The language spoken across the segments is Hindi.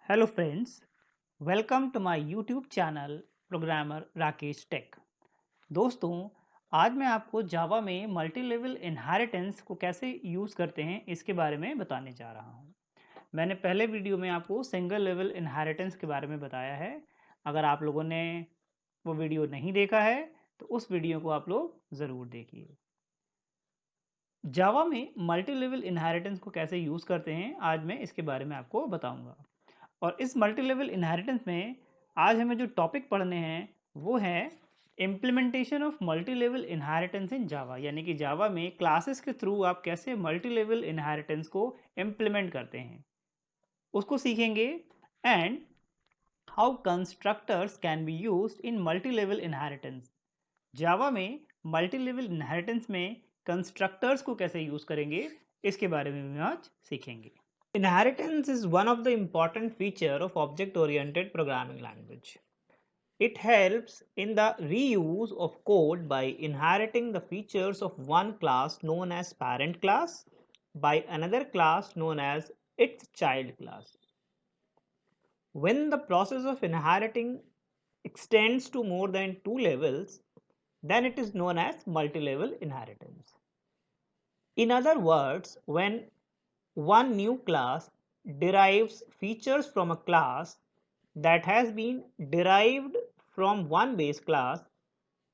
Hello friends, welcome to my YouTube channel programmer Rakesh tech. दोस्तों, आज मैं आपको जावा में मल्टी लेवल इनहेरिटेंस को कैसे यूज़ करते हैं इसके बारे में बताने जा रहा हूँ। मैंने पहले वीडियो में आपको सिंगल लेवल इनहेरिटेंस के बारे में बताया है। अगर आप लोगों ने वो वीडियो नहीं देखा है तो उस वीडियो को आप लोग ज़रूर देखिए। जावा में मल्टी लेवल इनहेरिटेंस को कैसे यूज़ करते हैं आज मैं इसके बारे में आपको बताऊंगा। और इस मल्टी लेवल इनहेरिटेंस में आज हमें जो टॉपिक पढ़ने हैं वो है implementation of multi level inheritance in Java, यानी कि जावा में क्लासेस के थ्रू आप कैसे मल्टी लेवल इनहेरिटेंस को इम्प्लीमेंट करते हैं उसको सीखेंगे। And how constructors can be used in multi level inheritance. Java में मल्टी लेवल इनहेरिटेंस में कंस्ट्रक्टर्स को कैसे यूज करेंगे इसके बारे में भी आज सीखेंगे। Inheritance is one of the important feature of object-oriented programming language. It helps in the reuse of code by inheriting the features of one class known as parent class by another class known as its child class. When the process of inheriting extends to more than two levels, then it is known as multi-level inheritance. In other words, when one new class derives features from a class that has been derived from one base class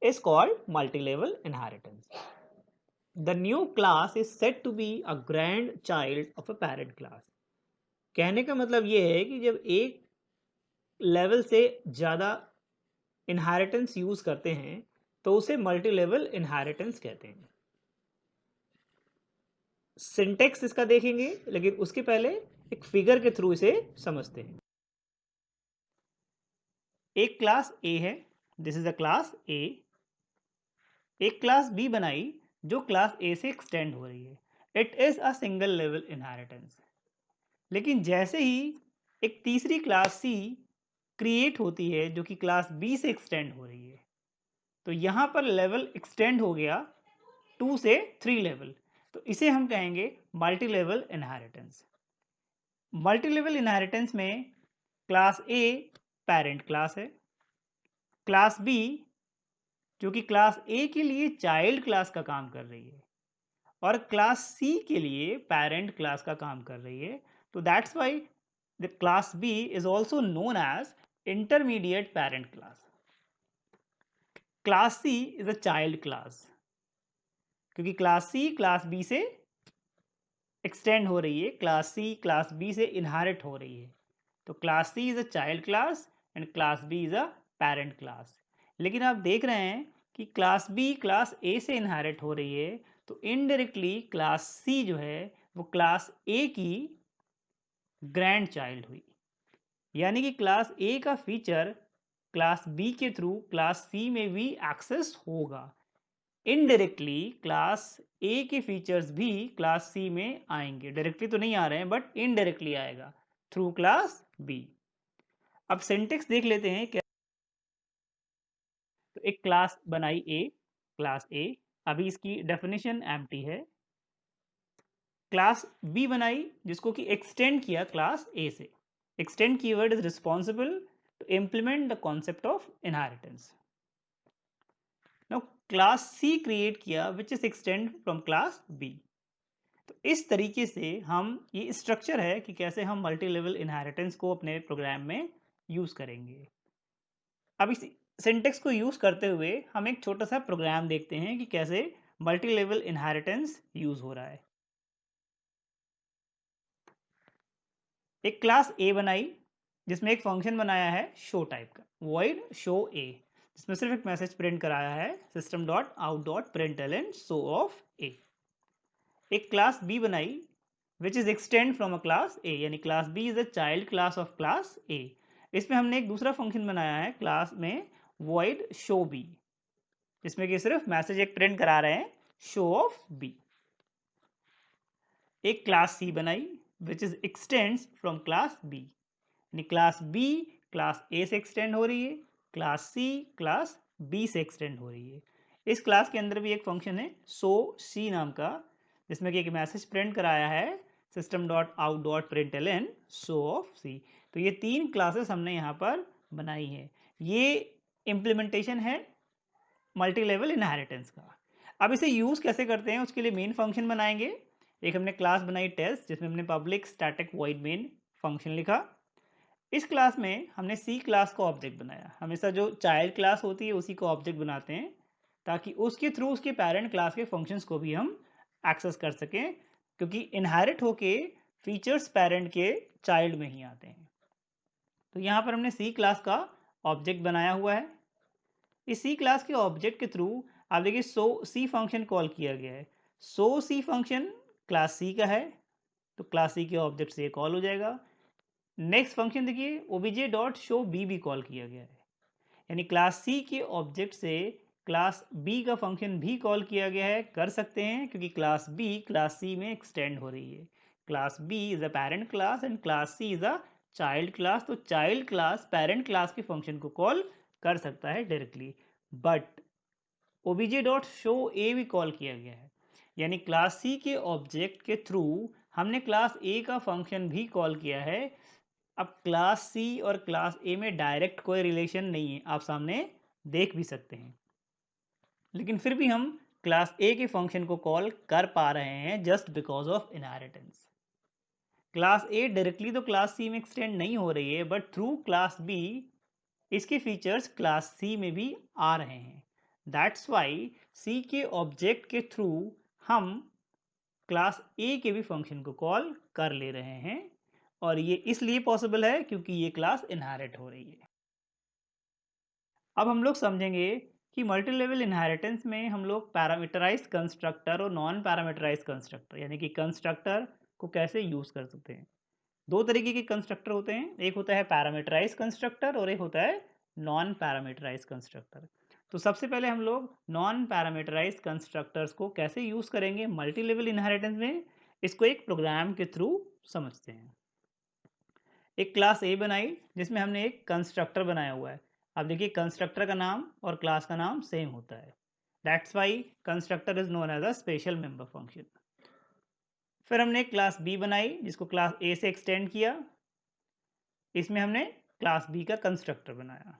is called multi-level inheritance. The new class is said to be a grandchild of a parent class. कहने का मतलब ये है कि जब एक लेवल से ज़्यादा इनहेरिटेंस यूज़ करते हैं तो उसे मल्टी लेवल इनहेरिटेंस कहते हैं। सिंटेक्स इसका देखेंगे, लेकिन उसके पहले एक फिगर के थ्रू इसे समझते हैं। एक क्लास ए है, दिस इज अ क्लास ए। एक क्लास बी बनाई जो क्लास ए से एक्सटेंड हो रही है। It is a single level inheritance. लेकिन जैसे ही एक तीसरी क्लास सी क्रिएट होती है जो कि क्लास बी से एक्सटेंड हो रही है, तो यहां पर लेवल एक्सटेंड हो गया 2 से 3 लेवल, तो इसे हम कहेंगे multi level inheritance. Multi level inheritance में क्लास ए पेरेंट क्लास है, क्लास बी जो कि क्लास ए के लिए चाइल्ड क्लास का काम कर रही है और क्लास सी के लिए पेरेंट क्लास का काम कर रही है। तो that's why the class B is also known as intermediate parent class. Class C is a child class क्योंकि क्लास सी क्लास बी से एक्सटेंड हो रही है, क्लास सी क्लास बी से इनहेरिट हो रही है। तो class C is a child class and class B is a parent class. लेकिन आप देख रहे हैं कि क्लास बी क्लास ए से इनहेरिट हो रही है, तो इनडायरेक्टली क्लास सी जो है वो क्लास ए की ग्रैंड चाइल्ड हुई। यानी कि क्लास ए का फीचर क्लास बी के थ्रू क्लास सी में भी एक्सेस होगा। इनडायरेक्टली क्लास ए के फीचर्स भी क्लास सी में आएंगे। डायरेक्टली तो नहीं आ रहे हैं बट इनडायरेक्टली आएगा थ्रू क्लास बी। अब सिंटेक्स देख लेते हैं क्या। तो एक क्लास बनाई ए, क्लास ए, अभी इसकी डेफिनेशन एम्प्टी है। क्लास बी बनाई जिसको कि एक्सटेंड किया क्लास ए से। Extend keyword is responsible to implement the concept of inheritance. Now class C create किया which is extend from class B. तो इस तरीके से हम, ये स्ट्रक्चर है कि कैसे हम मल्टी लेवल इनहेरिटेंस को अपने प्रोग्राम में यूज करेंगे। अब इस सिंटेक्स को यूज करते हुए हम एक छोटा सा प्रोग्राम देखते हैं कि कैसे मल्टी लेवल इनहेरिटेंस यूज हो रहा है। एक क्लास ए बनाई जिसमें एक फंक्शन बनाया है शो टाइप का, वॉइड शो ए, जिसमें सिर्फ एक मैसेज प्रिंट कराया है system dot out dot println show of A. एक क्लास बी बनाई which is extend from a class A, यानी class B is a child class of class A. इसमें हमने एक दूसरा फंक्शन बनाया है क्लास में वॉइड शो बी, जिसमें कि सिर्फ मैसेज एक प्रिंट करा रहे हैं शो ऑफ बी। एक क्लास सी बनाई which is extends from class B, यानी क्लास बी क्लास ए से एक्सटेंड हो रही है, क्लास सी क्लास बी से एक्सटेंड हो रही है। इस क्लास के अंदर भी एक फंक्शन है सो सी नाम का, जिसमें कि एक मैसेज प्रिंट कराया है system dot out dot println show of C. तो ये 3 क्लासेस हमने यहाँ पर बनाई है। ये इम्प्लीमेंटेशन है मल्टी लेवल इनहेरिटेंस का। अब इसे यूज़ कैसे करते हैं उसके लिए मेन फंक्शन बनाएंगे। एक हमने क्लास बनाई टेस्ट, जिसमें हमने public static void main function लिखा। इस क्लास में हमने सी क्लास को ऑब्जेक्ट बनाया। हमेशा जो चाइल्ड क्लास होती है उसी को ऑब्जेक्ट बनाते हैं, ताकि उसके थ्रू उसके पेरेंट क्लास के फंक्शंस को भी हम एक्सेस कर सकें, क्योंकि इनहेरिट होके फीचर्स पेरेंट के चाइल्ड में ही आते हैं। तो यहाँ पर हमने सी क्लास का ऑब्जेक्ट बनाया हुआ है। इस सी क्लास के ऑब्जेक्ट के थ्रू आप देखिए सो सी फंक्शन कॉल किया गया है। सो सी फंक्शन क्लास सी का है, तो क्लास सी के ऑब्जेक्ट से कॉल हो जाएगा। नेक्स्ट फंक्शन देखिए ओबीजे डॉट शो बी भी कॉल किया गया है, यानी क्लास सी के ऑब्जेक्ट से क्लास बी का फंक्शन भी कॉल किया गया है। कर सकते हैं क्योंकि क्लास बी क्लास सी में एक्सटेंड हो रही है। Class B is a parent class and class C is a child class, तो चाइल्ड क्लास पेरेंट क्लास के फंक्शन को कॉल कर सकता है directly. But OBJ dot show A भी कॉल किया गया है, यानी क्लास सी के ऑब्जेक्ट के थ्रू हमने क्लास ए का फंक्शन भी कॉल किया है। अब क्लास सी और क्लास ए में डायरेक्ट कोई रिलेशन नहीं है, आप सामने देख भी सकते हैं, लेकिन फिर भी हम क्लास ए के फंक्शन को कॉल कर पा रहे हैं just because of inheritance. Class A directly तो क्लास सी में एक्सटेंड नहीं हो रही है, बट थ्रू क्लास बी इसके फीचर्स क्लास सी में भी आ रहे हैं। दैट्स वाई सी के ऑब्जेक्ट के थ्रू हम क्लास ए के भी फंक्शन को कॉल कर ले रहे हैं, और ये इसलिए पॉसिबल है क्योंकि ये क्लास इनहेरिट हो रही है। अब हम लोग समझेंगे कि मल्टी लेवल इनहेरिटेंस में हम लोग पैरामीटराइज्ड कंस्ट्रक्टर और नॉन पैरामीटराइज्ड कंस्ट्रक्टर, यानी कि कंस्ट्रक्टर को कैसे यूज़ कर सकते हैं। दो तरीके के कंस्ट्रक्टर होते हैं, एक होता है पैरामीटराइज्ड कंस्ट्रक्टर और एक होता है नॉन पैरामीटराइज्ड कंस्ट्रक्टर। तो सबसे पहले हम लोग नॉन पैरामीटराइज्ड कंस्ट्रक्टर्स को कैसे यूज़ करेंगे मल्टी लेवल इनहेरिटेंस में, इसको एक प्रोग्राम के थ्रू समझते हैं। एक क्लास ए बनाई जिसमें हमने एक कंस्ट्रक्टर बनाया हुआ है। अब देखिए कंस्ट्रक्टर का नाम और क्लास का नाम सेम होता है, that's why constructor is known as a special member function. फिर हमने एक क्लास बी बनाई जिसको क्लास ए से एक्सटेंड किया, इसमें हमने क्लास बी का कंस्ट्रक्टर बनाया।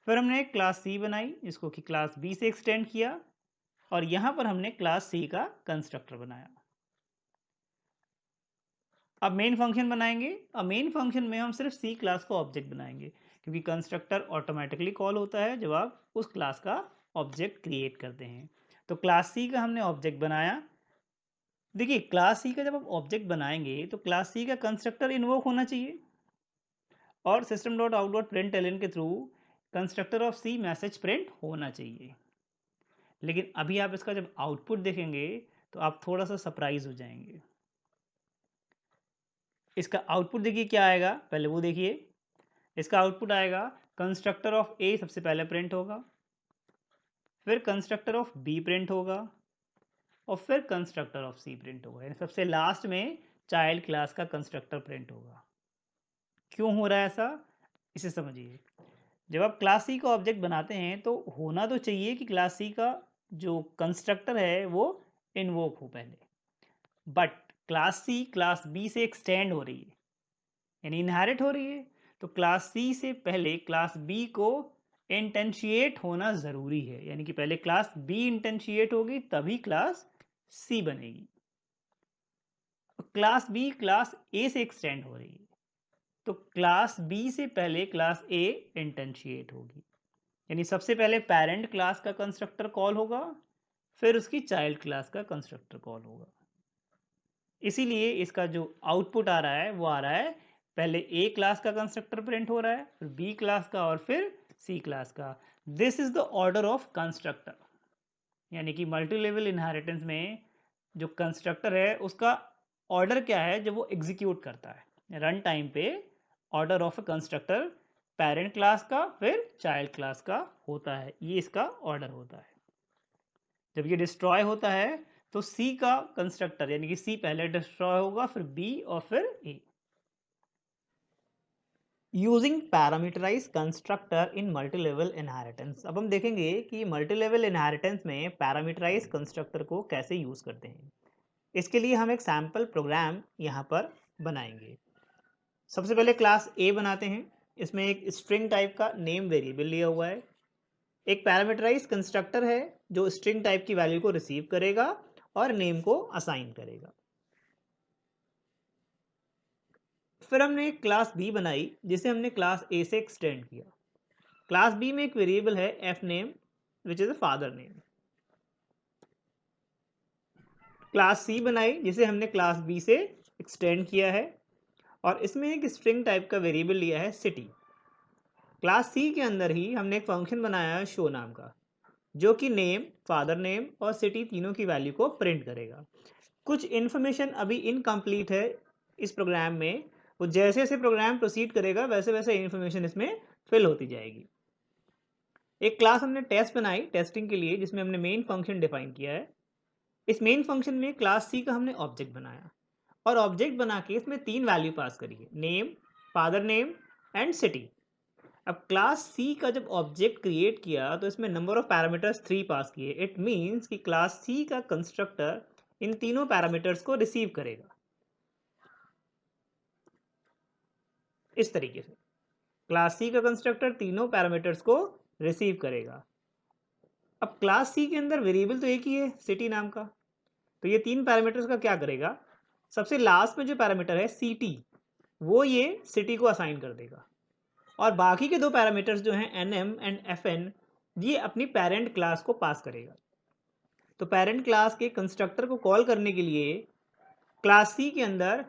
फिर हमने एक क्लास सी बनाई जिसको कि क्लास बी से एक्सटेंड किया, और यहाँ पर हमने क्लास सी का कंस्ट्रक्टर बनाया। अब मेन फंक्शन बनाएंगे। अब मेन फंक्शन में हम सिर्फ सी क्लास का ऑब्जेक्ट बनाएंगे, क्योंकि कंस्ट्रक्टर ऑटोमेटिकली कॉल होता है जब आप उस क्लास का ऑब्जेक्ट क्रिएट करते हैं। तो क्लास सी का हमने ऑब्जेक्ट बनाया। देखिए क्लास सी का जब आप ऑब्जेक्ट बनाएंगे तो क्लास सी का कंस्ट्रक्टर इन्वोक होना चाहिए, और system dot out dot print L के through constructor of C message print होना चाहिए। लेकिन अभी आप इसका जब आउटपुट देखेंगे तो आप थोड़ा सा सरप्राइज हो जाएंगे। इसका आउटपुट देखिए क्या आएगा, पहले वो देखिए। इसका आउटपुट आएगा कंस्ट्रक्टर ऑफ ए सबसे पहले प्रिंट होगा, फिर कंस्ट्रक्टर ऑफ बी प्रिंट होगा, और फिर कंस्ट्रक्टर ऑफ सी प्रिंट होगा, यानी सबसे लास्ट में चाइल्ड क्लास का कंस्ट्रक्टर प्रिंट होगा। क्यों हो रहा है ऐसा, इसे समझिए। जब आप क्लास सी का ऑब्जेक्ट बनाते हैं तो होना तो चाहिए कि क्लास सी का जो कंस्ट्रक्टर है वो इन्वोक हो पहले, but class C class B से एक्सटेंड हो रही है, यानी इनहेरिट हो रही है। तो क्लास सी से पहले क्लास बी को इंटेंशिएट होना ज़रूरी है, यानी कि पहले क्लास बी इंटेंशिएट होगी तभी क्लास सी बनेगी। क्लास बी क्लास ए से एक्सटेंड हो रही है, तो क्लास बी से पहले क्लास ए इंटेंशिएट होगी, यानी सबसे पहले पेरेंट क्लास का कंस्ट्रक्टर कॉल होगा, फिर उसकी चाइल्ड क्लास का कंस्ट्रक्टर कॉल होगा। इसीलिए इसका जो आउटपुट आ रहा है वो आ रहा है पहले ए क्लास का कंस्ट्रक्टर प्रिंट हो रहा है, फिर बी क्लास का, और फिर सी क्लास का। This is the order of constructor, यानी कि मल्टी लेवल इनहेरिटेंस में जो कंस्ट्रक्टर है उसका ऑर्डर क्या है जब वो एग्जीक्यूट करता है रन टाइम पे। Order of a constructor parent class का फिर चाइल्ड क्लास का होता है, ये इसका ऑर्डर होता है। जब ये डिस्ट्रॉय होता है तो सी का कंस्ट्रक्टर यानी कि सी पहले डिस्ट्रॉय होगा, फिर बी और फिर ए। यूजिंग पैरामीटराइज कंस्ट्रक्टर इन मल्टी लेवल इनहेरिटेंस। अब हम देखेंगे कि मल्टी लेवल इनहेरिटेंस में पैरामीटराइज कंस्ट्रक्टर को कैसे यूज करते हैं। इसके लिए हम एक सैम्पल प्रोग्राम यहाँ पर बनाएंगे। सबसे पहले क्लास ए बनाते हैं। इसमें एक स्ट्रिंग टाइप का नेम वेरिएबल लिया हुआ है। एक पैरामीटराइज कंस्ट्रक्टर है जो स्ट्रिंग टाइप की वैल्यू को रिसीव करेगा और नेम को असाइन करेगा। फिर हमने एक क्लास बी बनाई जिसे हमने क्लास ए से एक्सटेंड किया। क्लास बी में एक वेरिएबल है F name which is a father name. Class C बनाई जिसे हमने क्लास बी से एक्सटेंड किया है और इसमें एक स्ट्रिंग टाइप का वेरिएबल लिया है सिटी। क्लास सी के अंदर ही हमने एक फंक्शन बनाया है शो नाम का, जो कि नेम, फादर नेम और सिटी तीनों की वैल्यू को प्रिंट करेगा। कुछ इन्फॉर्मेशन अभी इनकम्प्लीट है इस प्रोग्राम में, वो जैसे जैसे प्रोग्राम प्रोसीड करेगा वैसे वैसे इन्फॉर्मेशन इसमें फिल होती जाएगी। एक क्लास हमने टेस्ट बनाई टेस्टिंग के लिए, जिसमें हमने मेन फंक्शन डिफाइन किया है। इस मेन फंक्शन में क्लास सी का हमने ऑब्जेक्ट बनाया और ऑब्जेक्ट बना के इसमें 3 वैल्यू पास करी है, name, father name and city. अब क्लास सी का जब ऑब्जेक्ट क्रिएट किया तो इसमें नंबर ऑफ पैरामीटर्स 3 पास किए। इट मीन्स कि क्लास सी का कंस्ट्रक्टर इन तीनों पैरामीटर्स को रिसीव करेगा इस तरीके से। क्लास सी का कंस्ट्रक्टर तीनों पैरामीटर्स को रिसीव करेगा। अब क्लास सी के अंदर वेरिएबल तो एक ही है, सिटी नाम का, तो ये 3 पैरामीटर्स का क्या करेगा, सबसे लास्ट में जो पैरामीटर है सी टी, वो ये सिटी को असाइन कर देगा और बाकी के 2 पैरामीटर्स जो हैं N M and F N, ये अपनी पेरेंट क्लास को पास करेगा। तो पेरेंट क्लास के कंस्ट्रक्टर को कॉल करने के लिए क्लास सी के अंदर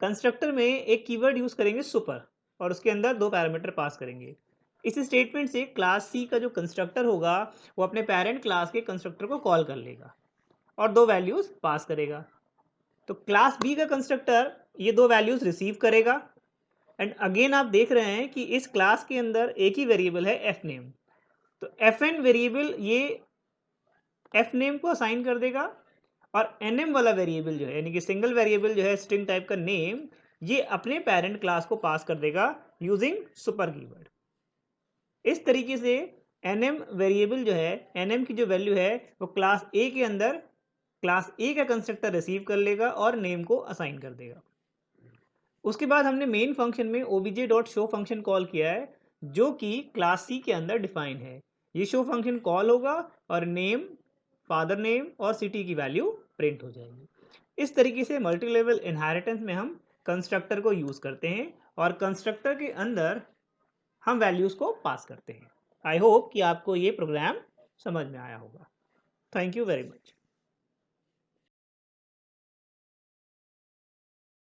कंस्ट्रक्टर में एक कीवर्ड यूज करेंगे सुपर और उसके अंदर 2 पैरामीटर पास करेंगे। इस स्टेटमेंट से क्लास सी का जो कंस्ट्रक्टर होगा वो अपने पेरेंट क्लास के कंस्ट्रक्टर को कॉल कर लेगा और 2 वैल्यूज पास करेगा। तो क्लास बी का कंस्ट्रक्टर ये 2 वैल्यूज रिसीव करेगा एंड अगेन आप देख रहे हैं कि इस क्लास के अंदर एक ही वेरिएबल है एफ नेम, तो एफ एन वेरिएबल ये एफ नेम को असाइन कर देगा और एन एम वाला वेरिएबल जो है यानी कि सिंगल वेरिएबल जो है स्ट्रिंग टाइप का नेम, ये अपने पेरेंट क्लास को पास कर देगा यूजिंग सुपर कीवर्ड। इस तरीके से एन एम वेरिएबल जो है, एन एम की जो वैल्यू है वो क्लास ए के अंदर क्लास ए का कंस्ट्रक्टर रिसीव कर लेगा और नेम को असाइन कर देगा। उसके बाद हमने मेन फंक्शन में obj.show फंक्शन कॉल किया है जो कि क्लास सी के अंदर डिफाइन है। ये शो फंक्शन कॉल होगा और नेम, फादर नेम और सिटी की वैल्यू प्रिंट हो जाएगी। इस तरीके से मल्टी लेवल इनहेरिटेंस में हम कंस्ट्रक्टर को यूज करते हैं और कंस्ट्रक्टर के अंदर हम वैल्यूज को पास करते हैं। आई होप कि आपको ये प्रोग्राम समझ में आया होगा। Thank you very much.